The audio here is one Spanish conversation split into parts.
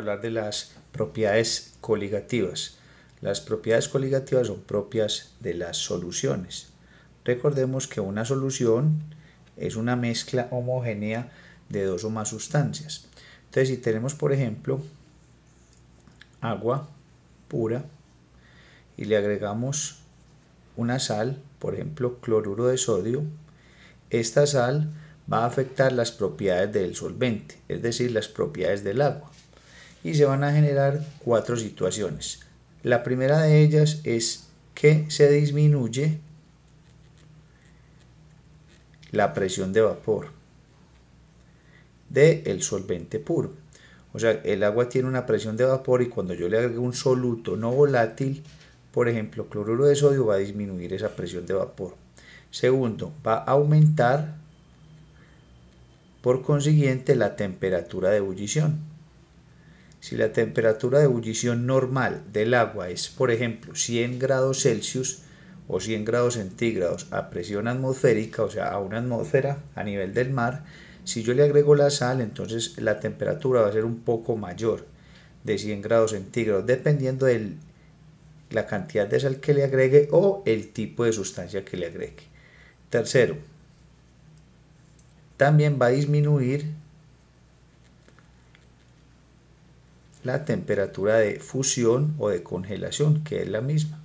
hablar de las propiedades coligativas. Las propiedades coligativas son propias de las soluciones. Recordemos que una solución es una mezcla homogénea de dos o más sustancias. Entonces, si tenemos, por ejemplo, agua pura y le agregamos una sal, por ejemplo, cloruro de sodio, esta sal va a afectar las propiedades del solvente, es decir, las propiedades del agua. Y se van a generar cuatro situaciones. La primera de ellas es que se disminuye la presión de vapor del solvente puro. O sea, el agua tiene una presión de vapor y cuando yo le agrego un soluto no volátil, por ejemplo, cloruro de sodio, va a disminuir esa presión de vapor. Segundo, va a aumentar por consiguiente la temperatura de ebullición. Si la temperatura de ebullición normal del agua es, por ejemplo, 100 grados Celsius o 100 grados centígrados a presión atmosférica, o sea, a una atmósfera a nivel del mar, si yo le agrego la sal, entonces la temperatura va a ser un poco mayor, de 100 grados centígrados, dependiendo de la cantidad de sal que le agregue o el tipo de sustancia que le agregue. Tercero, también va a disminuir la temperatura de fusión o de congelación, que es la misma.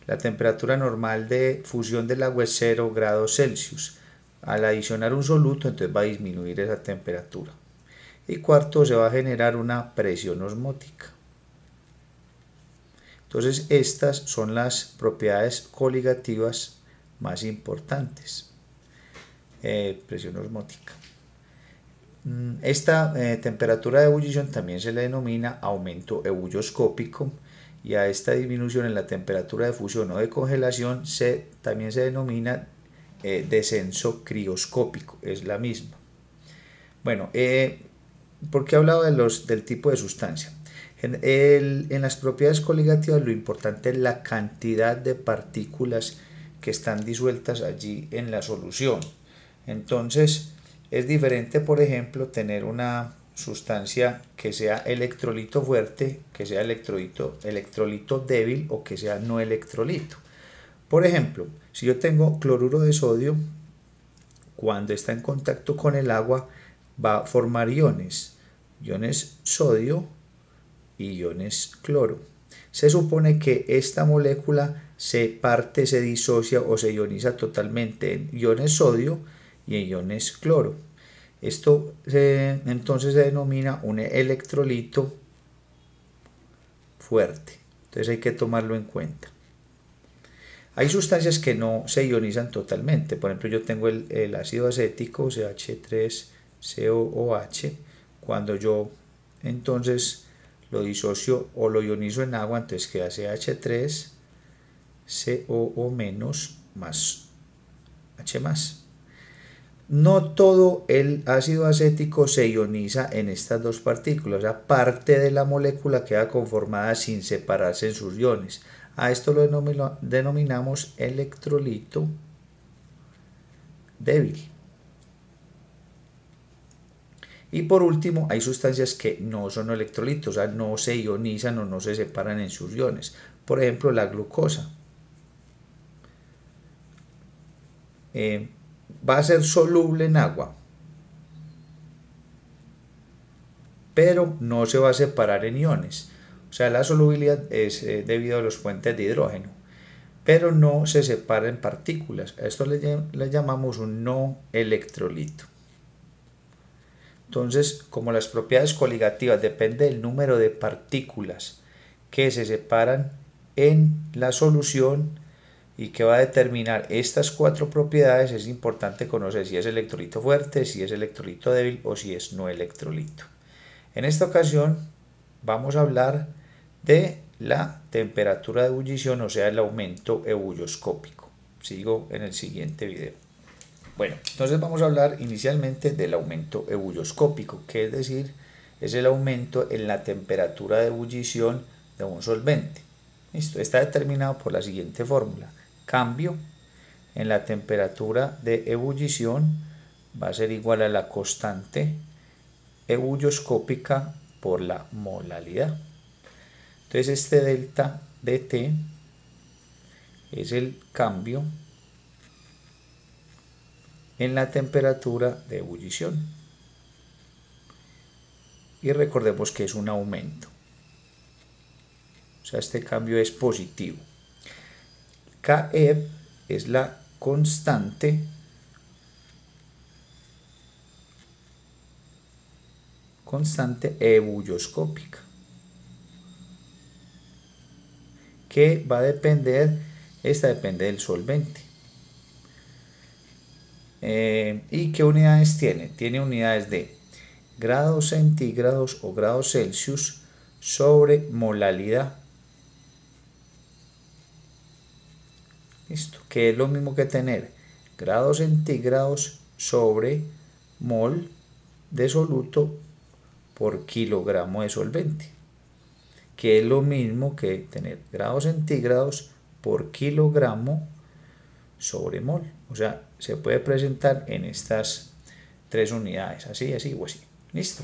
La temperatura normal de fusión del agua es 0 grados Celsius. Al adicionar un soluto, entonces va a disminuir esa temperatura. Y cuarto, se va a generar una presión osmótica. Entonces, estas son las propiedades coligativas más importantes. Presión osmótica. Esta temperatura de ebullición también se le denomina aumento ebulloscópico, y a esta disminución en la temperatura de fusión o de congelación también se denomina descenso crioscópico, es la misma. Bueno, ¿por qué he hablado del tipo de sustancia? En las propiedades coligativas lo importante es la cantidad de partículas que están disueltas allí en la solución. Entonces, es diferente, por ejemplo, tener una sustancia que sea electrolito fuerte, que sea electrolito débil o que sea no electrolito. Por ejemplo, si yo tengo cloruro de sodio, cuando está en contacto con el agua va a formar iones sodio y iones cloro. Se supone que esta molécula se disocia o se ioniza totalmente en iones sodio y en iones cloro. Esto entonces se denomina un electrolito fuerte. Entonces hay que tomarlo en cuenta. Hay sustancias que no se ionizan totalmente. Por ejemplo, yo tengo el ácido acético, CH3COOH. Cuando yo entonces lo disocio o lo ionizo en agua, entonces queda CH3COO- más H+. No todo el ácido acético se ioniza en estas dos partículas, o sea, parte de la molécula queda conformada sin separarse en sus iones. A esto lo denominamos electrolito débil. Y por último, hay sustancias que no son electrolitos, o sea, no se ionizan o no se separan en sus iones. Por ejemplo, la glucosa. Va a ser soluble en agua, pero no se va a separar en iones. O sea, la solubilidad es debido a los puentes de hidrógeno, pero no se separa en partículas. A esto le llamamos un no electrolito. Entonces, como las propiedades coligativas dependen del número de partículas que se separan en la solución y que va a determinar estas cuatro propiedades, es importante conocer si es electrolito fuerte, si es electrolito débil o si es no electrolito. En esta ocasión vamos a hablar de la temperatura de ebullición, o sea, el aumento ebulloscópico. Sigo en el siguiente video. Bueno, entonces vamos a hablar inicialmente del aumento ebulloscópico, que es decir, es el aumento en la temperatura de ebullición de un solvente. Listo, está determinado por la siguiente fórmula. Cambio en la temperatura de ebullición va a ser igual a la constante ebulloscópica por la molalidad. Entonces este delta de T es el cambio en la temperatura de ebullición. Y recordemos que es un aumento. O sea, este cambio es positivo. Kf es la constante ebulloscópica, que va a depender, esta depende del solvente. ¿Y qué unidades tiene? Tiene unidades de grados centígrados o grados Celsius sobre molalidad. Listo, que es lo mismo que tener grados centígrados sobre mol de soluto por kilogramo de solvente, que es lo mismo que tener grados centígrados por kilogramo sobre mol. O sea, se puede presentar en estas tres unidades, así, así o así. Listo.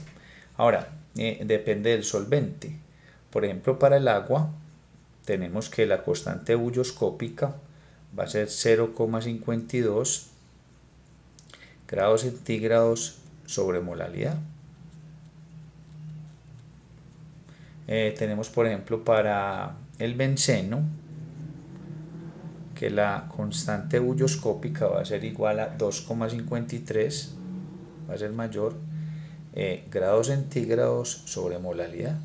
Ahora, depende del solvente. Por ejemplo, para el agua tenemos que la constante ebulloscópica va a ser 0,52 grados centígrados sobre molalidad. Tenemos por ejemplo para el benceno que la constante ebulloscópica va a ser igual a 2,53, va a ser mayor, grados centígrados sobre molalidad,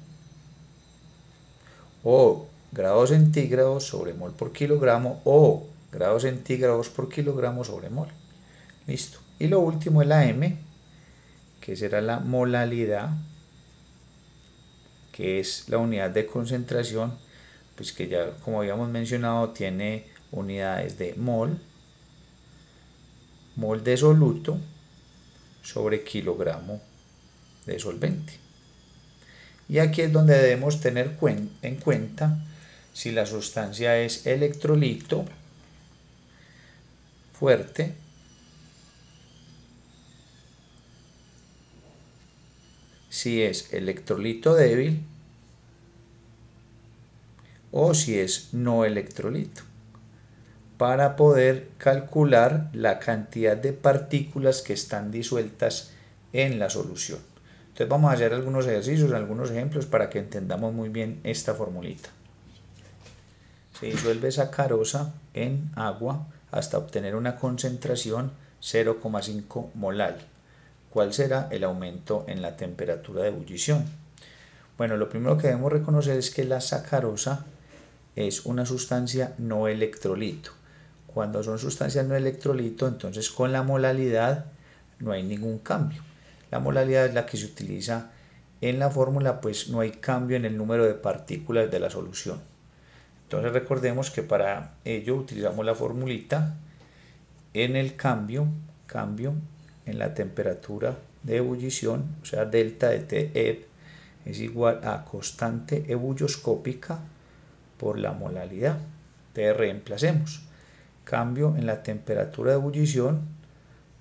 o grados centígrados sobre mol por kilogramo, o grados centígrados por kilogramo sobre mol. Listo. Y lo último es la M, que será la molalidad, que es la unidad de concentración, pues que ya como habíamos mencionado tiene unidades de mol de soluto sobre kilogramo de solvente. Y aquí es donde debemos tener en cuenta si la sustancia es electrolito fuerte, si es electrolito débil o si es no electrolito, para poder calcular la cantidad de partículas que están disueltas en la solución. Entonces vamos a hacer algunos ejercicios, algunos ejemplos para que entendamos muy bien esta formulita. Se disuelve sacarosa en agua hasta obtener una concentración 0,5 molal. ¿Cuál será el aumento en la temperatura de ebullición? Bueno, lo primero que debemos reconocer es que la sacarosa es una sustancia no electrolito. Cuando son sustancias no electrolito, entonces con la molalidad no hay ningún cambio. La molalidad es la que se utiliza en la fórmula, pues no hay cambio en el número de partículas de la solución. Entonces recordemos que para ello utilizamos la formulita en el cambio en la temperatura de ebullición, o sea, delta de Teb es igual a constante ebulloscópica por la molalidad. Entonces reemplacemos. Cambio en la temperatura de ebullición.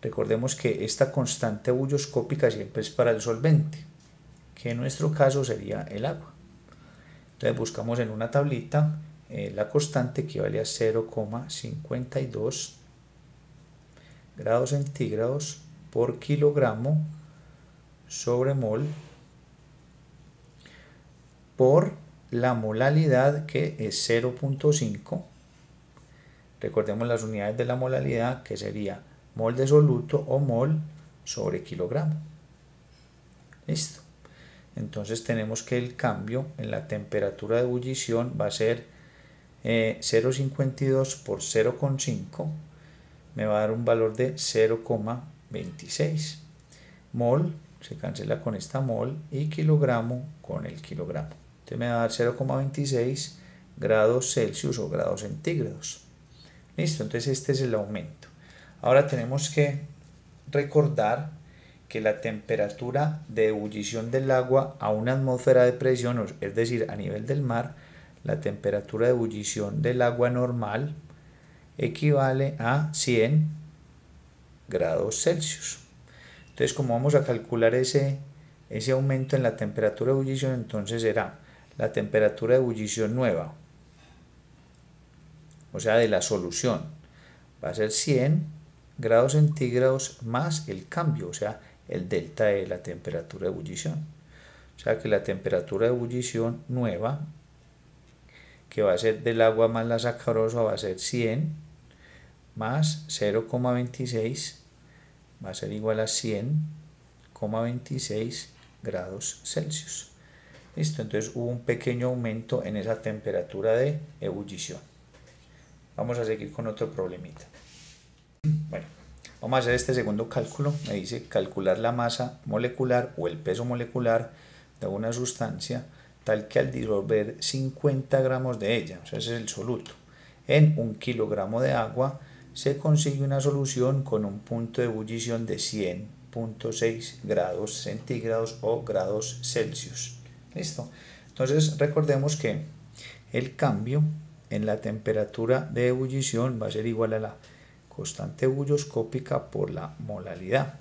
Recordemos que esta constante ebulloscópica siempre es para el solvente, que en nuestro caso sería el agua. Entonces buscamos en una tablita la constante equivale a 0,52 grados centígrados por kilogramo sobre mol por la molalidad, que es 0,5. Recordemos las unidades de la molalidad, que sería mol de soluto o mol sobre kilogramo. Listo. Entonces tenemos que el cambio en la temperatura de ebullición va a ser 0,52 por 0,5, me va a dar un valor de 0,26. Mol se cancela con esta mol y kilogramo con el kilogramo. Entonces me va a dar 0,26 grados Celsius o grados centígrados. Listo, entonces este es el aumento. Ahora tenemos que recordar que la temperatura de ebullición del agua a una atmósfera de presión, es decir, a nivel del mar, la temperatura de ebullición del agua normal equivale a 100 grados Celsius. Entonces, como vamos a calcular ese ese aumento en la temperatura de ebullición, entonces será la temperatura de ebullición nueva, o sea, de la solución, va a ser 100 grados centígrados más el cambio, o sea, el delta de la temperatura de ebullición. O sea que la temperatura de ebullición nueva, que va a ser del agua más la sacarosa, va a ser 100 más 0,26, va a ser igual a 100,26 grados Celsius. Listo, entonces hubo un pequeño aumento en esa temperatura de ebullición. Vamos a seguir con otro problemita. Bueno, vamos a hacer este segundo cálculo. Me dice calcular la masa molecular o el peso molecular de una sustancia tal que al disolver 50 gramos de ella, o sea, ese es el soluto, en 1 kilogramo de agua, se consigue una solución con un punto de ebullición de 100,6 grados centígrados o grados Celsius. ¿Listo? Entonces recordemos que el cambio en la temperatura de ebullición va a ser igual a la constante bulloscópica por la molaridad.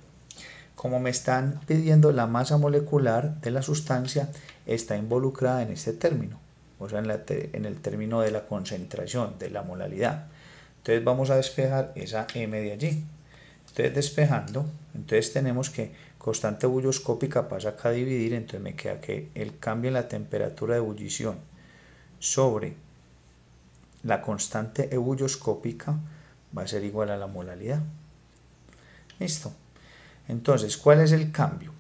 Como me están pidiendo la masa molecular de la sustancia, está involucrada en este término, o sea, en el término de la concentración, de la molaridad. Entonces vamos a despejar esa m de allí. Entonces despejando, entonces tenemos que constante bulloscópica pasa acá a dividir, entonces me queda que el cambio en la temperatura de ebullición sobre la constante ebulloscópica va a ser igual a la molaridad. Listo. Entonces, ¿cuál es el cambio?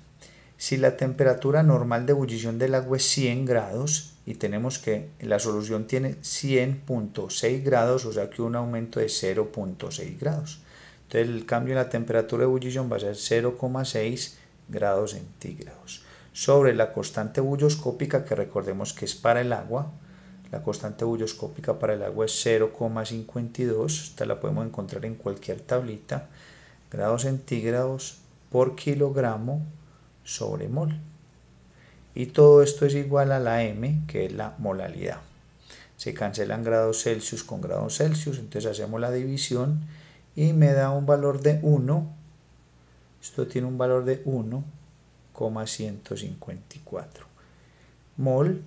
Si la temperatura normal de ebullición del agua es 100 grados y tenemos que la solución tiene 100,6 grados, o sea que un aumento de 0,6 grados. Entonces el cambio en la temperatura de ebullición va a ser 0,6 grados centígrados. Sobre la constante bulloscópica, que recordemos que es para el agua, la constante bulloscópica para el agua es 0,52, esta la podemos encontrar en cualquier tablita, grados centígrados por kilogramo sobre mol. Y todo esto es igual a la m, que es la molaridad. Se cancelan grados Celsius con grados Celsius, entonces hacemos la división y me da un valor de 1. Esto tiene un valor de 1,154 mol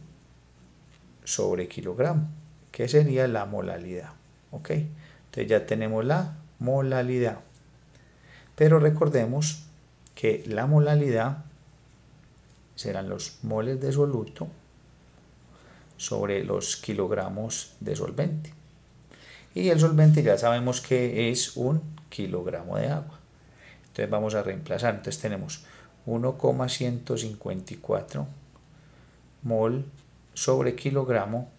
sobre kilogramo, que sería la molaridad. ¿Ok? Entonces ya tenemos la molaridad. Pero recordemos que la molaridad serán los moles de soluto sobre los kilogramos de solvente. Y el solvente ya sabemos que es 1 kilogramo de agua. Entonces vamos a reemplazar. Entonces tenemos 1,154 mol sobre kilogramo,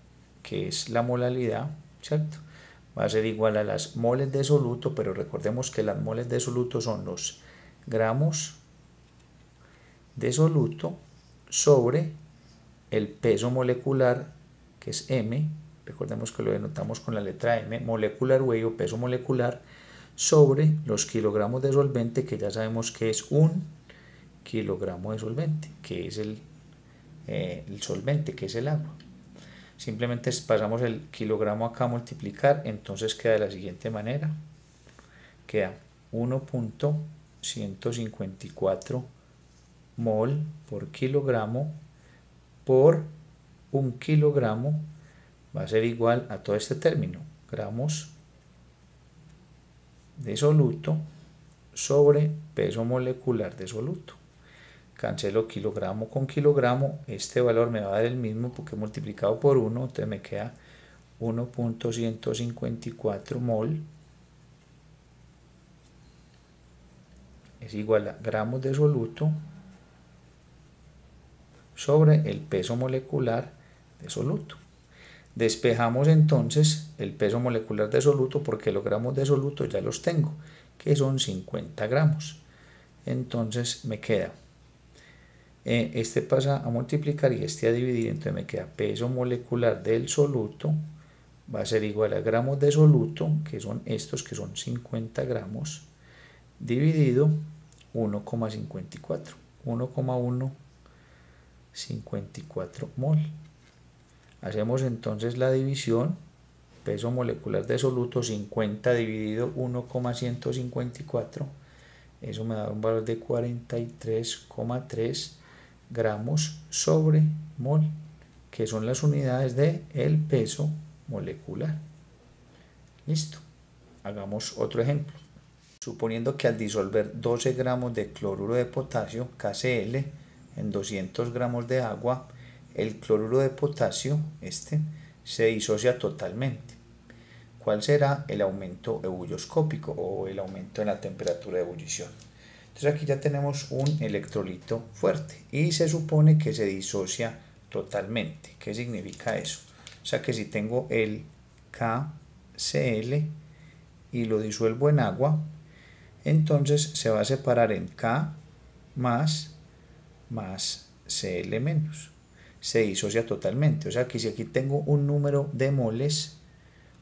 que es la molaridad, ¿cierto? Va a ser igual a las moles de soluto, pero recordemos que las moles de soluto son los gramos de soluto sobre el peso molecular, que es m, recordemos que lo denotamos con la letra m, molecular weight o peso molecular, sobre los kilogramos de solvente, que ya sabemos que es 1 kilogramo de solvente, que es el solvente, que es el agua. Simplemente pasamos el kilogramo acá a multiplicar, entonces queda de la siguiente manera, queda 1,154 mol por kilogramo por 1 kilogramo, va a ser igual a todo este término, gramos de soluto sobre peso molecular de soluto. Cancelo kilogramo con kilogramo, este valor me va a dar el mismo porque he multiplicado por 1, entonces me queda 1,154 mol es igual a gramos de soluto sobre el peso molecular de soluto. Despejamos entonces el peso molecular de soluto porque los gramos de soluto ya los tengo, que son 50 gramos. Entonces me queda, este pasa a multiplicar y este a dividir, entonces me queda peso molecular del soluto, va a ser igual a gramos de soluto, que son estos, que son 50 gramos, dividido 1,54, 1,154 mol. Hacemos entonces la división, peso molecular de soluto 50 dividido 1,154, eso me da un valor de 43,3 gramos sobre mol, que son las unidades de el peso molecular. Listo. Hagamos otro ejemplo. Suponiendo que al disolver 12 gramos de cloruro de potasio, KCl, en 200 gramos de agua, el cloruro de potasio, se disocia totalmente. ¿Cuál será el aumento ebulloscópico o el aumento en la temperatura de ebullición? Entonces aquí ya tenemos un electrolito fuerte y se supone que se disocia totalmente. ¿Qué significa eso? O sea que si tengo el KCl y lo disuelvo en agua, entonces se va a separar en K más Cl menos. Se disocia totalmente. O sea que si aquí tengo un número de moles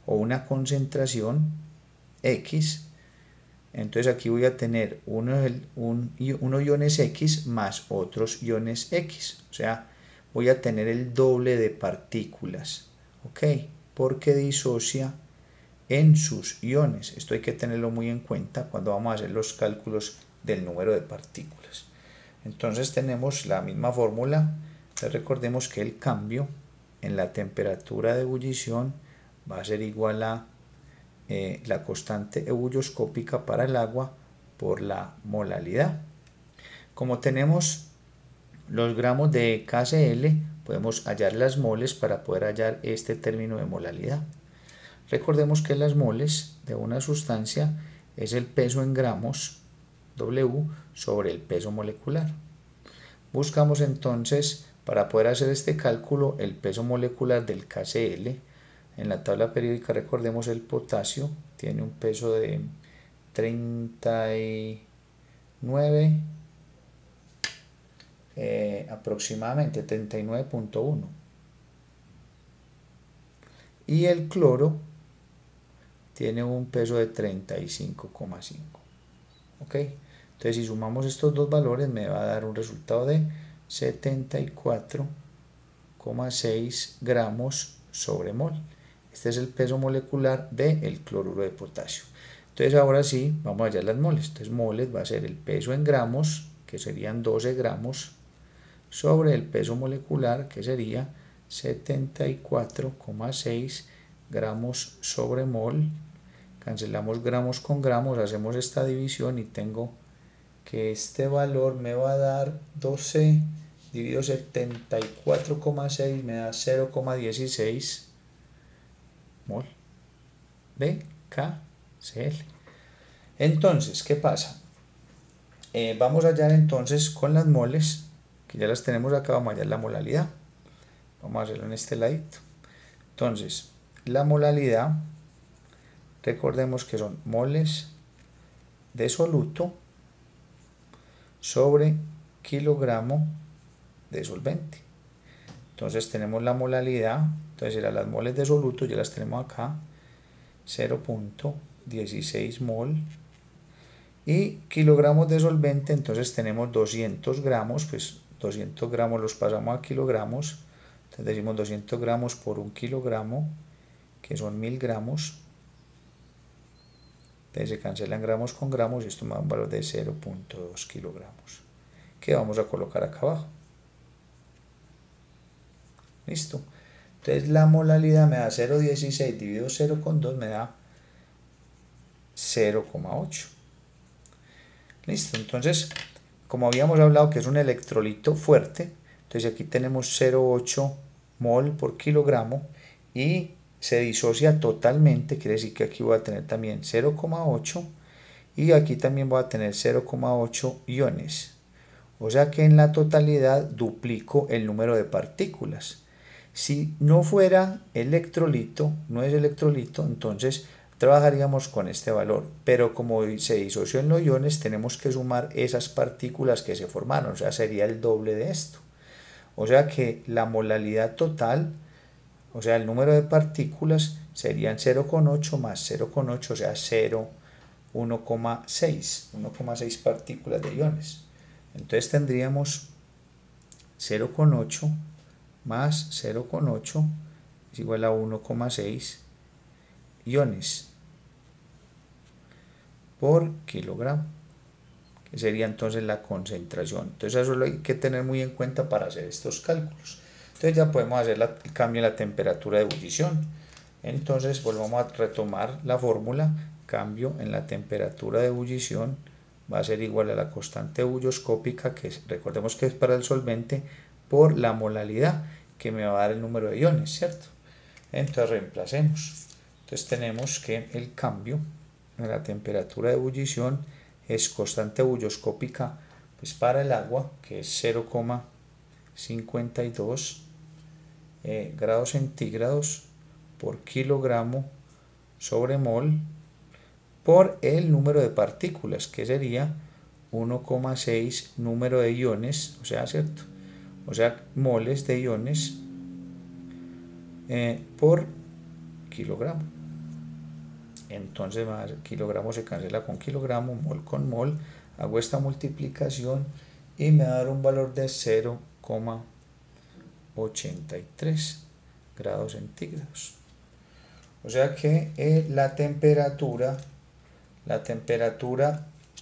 o una concentración X, entonces aquí voy a tener unos iones X más otros iones X. O sea, voy a tener el doble de partículas. ¿Ok? Porque disocia en sus iones. Esto hay que tenerlo muy en cuenta cuando vamos a hacer los cálculos del número de partículas. Entonces tenemos la misma fórmula. Recordemos que el cambio en la temperatura de ebullición va a ser igual a la constante ebulloscópica para el agua por la molalidad. Como tenemos los gramos de KCl, podemos hallar las moles para poder hallar este término de molalidad. Recordemos que las moles de una sustancia es el peso en gramos W sobre el peso molecular. Buscamos entonces, para poder hacer este cálculo, el peso molecular del KCl. En la tabla periódica, recordemos, el potasio tiene un peso de 39, aproximadamente 39.1. Y el cloro tiene un peso de 35,5. ¿Ok? Entonces, si sumamos estos dos valores, me va a dar un resultado de 74,6 gramos sobre mol. Este es el peso molecular del cloruro de potasio. Entonces, ahora sí, vamos a hallar las moles. Entonces, moles va a ser el peso en gramos, que serían 12 gramos, sobre el peso molecular, que sería 74,6 gramos sobre mol. Cancelamos gramos con gramos, hacemos esta división y tengo que este valor me va a dar 12 dividido 74,6 me da 0,16 mol de KCl. Entonces, ¿qué pasa? Vamos a hallar entonces con las moles, que ya las tenemos acá, vamos a hallar la molalidad. Vamos a hacerlo en este ladito. Entonces, la molalidad, recordemos que son moles de soluto sobre kilogramo de solvente. Entonces tenemos la molalidad, entonces eran las moles de soluto, ya las tenemos acá, 0.16 mol. Y kilogramos de solvente, entonces tenemos 200 gramos, pues 200 gramos los pasamos a kilogramos, entonces decimos 200 gramos por un kilogramo, que son 1000 gramos. Entonces se cancelan gramos con gramos y esto me da un valor de 0.2 kilogramos, que vamos a colocar acá abajo. Listo. Entonces la molalidad me da 0.16 dividido 0.2 me da 0,8. Listo. Entonces, como habíamos hablado que es un electrolito fuerte, entonces aquí tenemos 0,8 mol por kilogramo y se disocia totalmente, quiere decir que aquí voy a tener también 0,8 y aquí también voy a tener 0,8 iones. O sea que en la totalidad duplico el número de partículas. Si no fuera electrolito, no es electrolito, entonces trabajaríamos con este valor. Pero como se disoció en los iones, tenemos que sumar esas partículas que se formaron, o sea, sería el doble de esto. O sea que la molalidad total, o sea, el número de partículas serían 0,8 más 0,8, o sea, 1,6 partículas de iones. Entonces tendríamos 0,8 más 0,8 es igual a 1,6 iones por kilogramo. que sería entonces la concentración. Entonces eso lo hay que tener muy en cuenta para hacer estos cálculos. Entonces ya podemos hacer el cambio en la temperatura de ebullición. Entonces volvamos a retomar la fórmula. Cambio en la temperatura de ebullición va a ser igual a la constante ebullioscópica, que recordemos que es para el solvente, por la molalidad, que me va a dar el número de iones, ¿cierto? Entonces reemplacemos. Entonces tenemos que el cambio en la temperatura de ebullición es constante ebullioscópica pues para el agua, que es 0,52 grados centígrados por kilogramo sobre mol, por el número de partículas, que sería 1,6 número de iones, o sea, ¿cierto? O sea, moles de iones por kilogramo. Entonces, kilogramo se cancela con kilogramo, mol con mol. Hago esta multiplicación y me va a dar un valor de 0,83 grados centígrados. O sea que la temperatura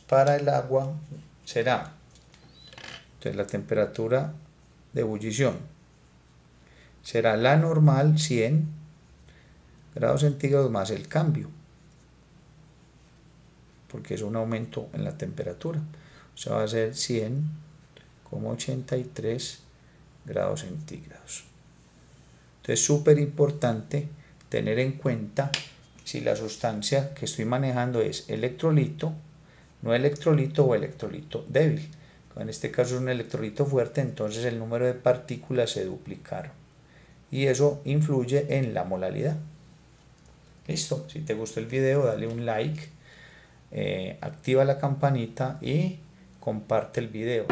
para el agua será, entonces la temperatura de ebullición será la normal, 100 grados centígrados, más el cambio, porque es un aumento en la temperatura. O sea, va a ser 100,83 grados centígrados. Entonces, súper importante tener en cuenta si la sustancia que estoy manejando es electrolito, no electrolito o electrolito débil. En este caso es un electrolito fuerte, entonces el número de partículas se duplicaron. Y eso influye en la molalidad. Listo, si te gustó el video, dale un like, activa la campanita y comparte el video.